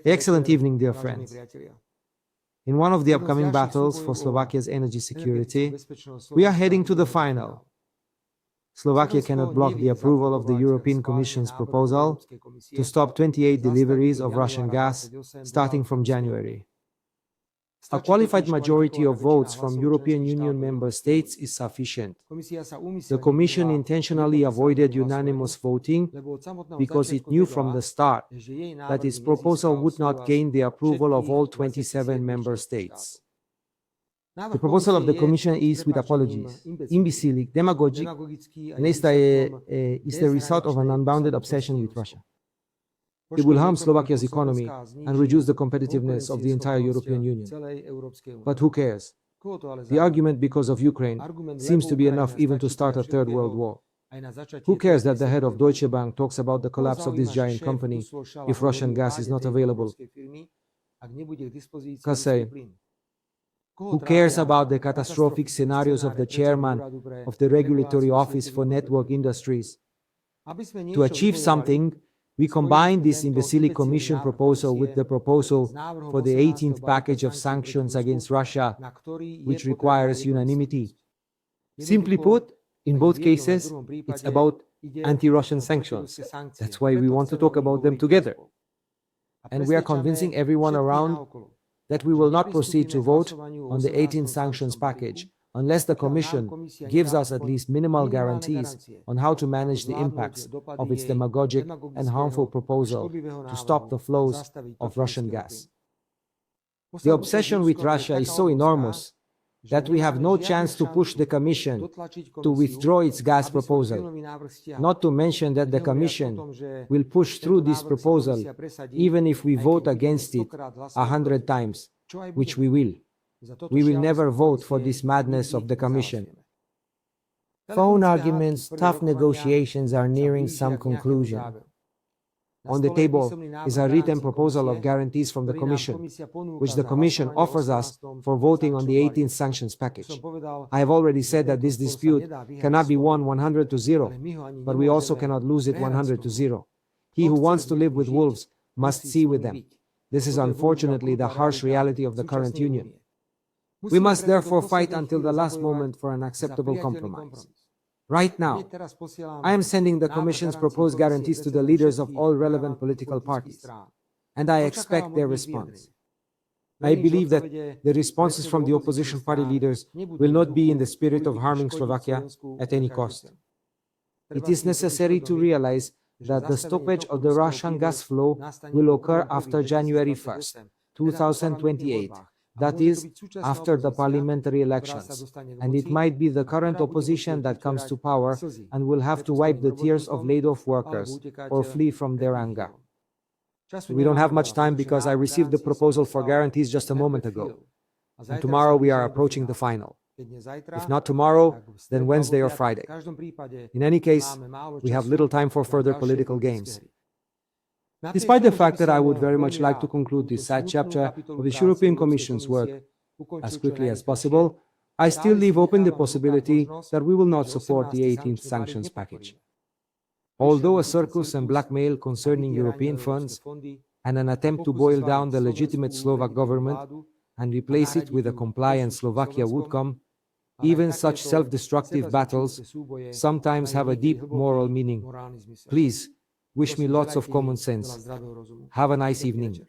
Excellent evening, dear friends. In one of the upcoming battles for Slovakia's energy security, we are heading to the final. Slovakia cannot block the approval of the European Commission's proposal to stop 28 deliveries of Russian gas starting from January. A qualified majority of votes from European Union member states is sufficient. The Commission intentionally avoided unanimous voting because it knew from the start that its proposal would not gain the approval of all 27 member states. The proposal of the Commission is, with apologies, imbecilic, demagogic, and is the result of an unbounded obsession with Russia. It will harm Slovakia's economy and reduce the competitiveness of the entire European Union. But who cares? The argument because of Ukraine seems to be enough even to start a third world war. Who cares that the head of Deutsche Bank talks about the collapse of this giant company if Russian gas is not available? Kasej. Who cares about the catastrophic scenarios of the chairman of the Regulatory Office for Network Industries? To achieve something, we combine this imbecilic Commission proposal with the proposal for the 18th package of sanctions against Russia, which requires unanimity. Simply put, in both cases, it's about anti-Russian sanctions. That's why we want to talk about them together. And we are convincing everyone around that we will not proceed to vote on the 18th sanctions package unless the Commission gives us at least minimal guarantees on how to manage the impacts of its demagogic and harmful proposal to stop the flows of Russian gas. The obsession with Russia is so enormous that we have no chance to push the Commission to withdraw its gas proposal, not to mention that the Commission will push through this proposal even if we vote against it 100 times, which we will. We will never vote for this madness of the Commission. Phone arguments, tough negotiations are nearing some conclusion. On the table is a written proposal of guarantees from the Commission, which the Commission offers us for voting on the 18th sanctions package. I have already said that this dispute cannot be won 100-0, but we also cannot lose it 100-0. He who wants to live with wolves must see with them. This is unfortunately the harsh reality of the current Union. We must therefore fight until the last moment for an acceptable compromise. Right now, I am sending the Commission's proposed guarantees to the leaders of all relevant political parties, and I expect their response. I believe that the responses from the opposition party leaders will not be in the spirit of harming Slovakia at any cost. It is necessary to realize that the stoppage of the Russian gas flow will occur after January 1st, 2028. That is, after the parliamentary elections, and it might be the current opposition that comes to power and will have to wipe the tears of laid-off workers or flee from their anger. We don't have much time because I received the proposal for guarantees just a moment ago, and tomorrow we are approaching the final. If not tomorrow, then Wednesday or Friday. In any case, we have little time for further political games. Despite the fact that I would very much like to conclude this sad chapter of the European Commission's work as quickly as possible, I still leave open the possibility that we will not support the 18th sanctions package. Although a circus and blackmail concerning European funds and an attempt to boil down the legitimate Slovak government and replace it with a compliant Slovakia would come, even such self-destructive battles sometimes have a deep moral meaning. Please, wish me lots of common sense. Have a nice evening.